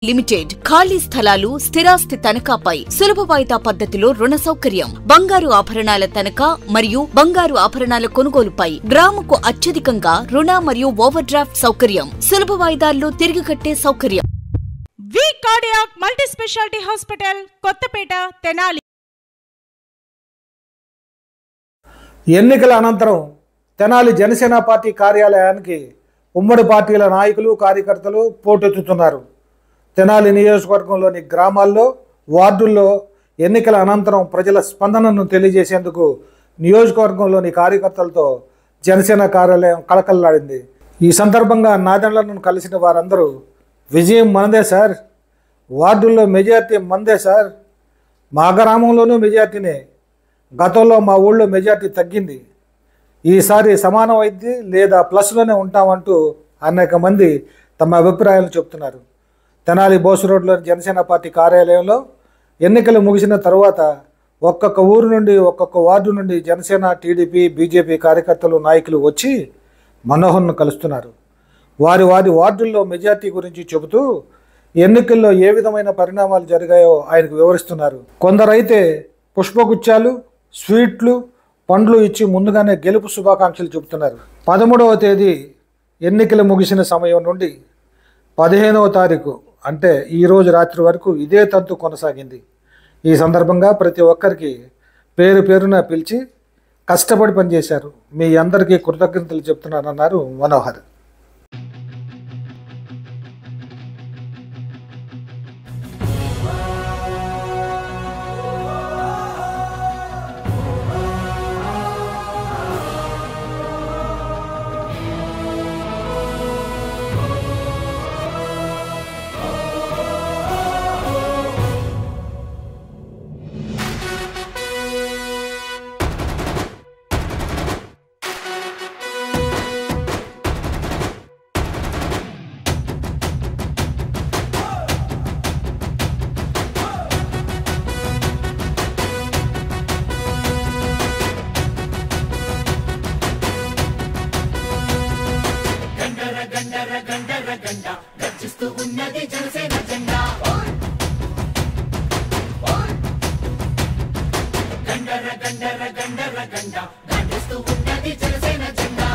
Limited ఖాళీ స్థలాలు స్థిరాస్తి తనఖాపై సులభ వాయిదా పద్ధతిలో రుణ సౌకర్యం, బంగారు ఆభరణాల తనఖా మరియు బంగారు ఆభరణాల కొనుగోలుపై గ్రాముకు అత్యధికంగా రుణ మరియు ఓవర్ డ్రాఫ్ట్ సౌకర్యం, సులభ వాయిదాల్లో తిరిగి కట్టే సౌకర్యం. V cardiac multi speciality hospital, Kothapeta, Tenali. ఎన్నికల అనంతరం తెనాలి జనసేన పార్టీ కార్యాలయానికి ఉమ్మడి పార్టీల నాయకులు, కార్యకర్తలు పోటెత్తుతున్నారు. తెనాలి నియోజకవర్గంలోని గ్రామాల్లో, వార్డుల్లో ఎన్నికల అనంతరం ప్రజల స్పందనను తెలియజేసేందుకు నియోజకవర్గంలోని కార్యకర్తలతో జనసేన కార్యాలయం కళకళలాడింది. ఈ సందర్భంగా నాదెండ్లను కలిసిన వారందరూ విజయం మనదే సార్, వార్డుల్లో మెజార్టీ మనదే సార్, మా గ్రామంలోనూ మెజార్టీనే, గతంలో మా ఊళ్ళో మెజార్టీ తగ్గింది, ఈసారి సమానం అయింది లేదా ప్లస్లోనే ఉంటామంటూ అనేక మంది తమ అభిప్రాయాలు చెబుతున్నారు. తెనాలి బోసు రోడ్లోని జనసేన పార్టీ కార్యాలయంలో ఎన్నికలు ముగిసిన తరువాత ఒక్కొక్క ఊరు నుండి, ఒక్కొక్క వార్డు నుండి జనసేన, టీడీపీ, బీజేపీ కార్యకర్తలు, నాయకులు వచ్చి మనోహర్ను కలుస్తున్నారు. వారి వార్డుల్లో మెజార్టీ గురించి చెబుతూ ఎన్నికల్లో ఏ విధమైన పరిణామాలు జరిగాయో ఆయనకు వివరిస్తున్నారు. కొందరైతే పుష్పగుచ్చాలు, స్వీట్లు, పండ్లు ఇచ్చి ముందుగానే గెలుపు శుభాకాంక్షలు చెబుతున్నారు. 13వ తేదీ ఎన్నికలు ముగిసిన సమయం నుండి 15వ తారీఖు అంటే ఈరోజు రాత్రి వరకు ఇదే తంతు కొనసాగింది. ఈ సందర్భంగా ప్రతి ఒక్కరికి పేరు పేరున పిలిచి కష్టపడి పనిచేశారు. మీ అందరికీ కృతజ్ఞతలు చెప్తున్నానన్నారు మనోహర్. గర్జిస్తూ ఉన్నది జనసేన జెండా, గండర గండర గండర గండ గర్జిస్తూ ఉన్నది జనసేన జెండా.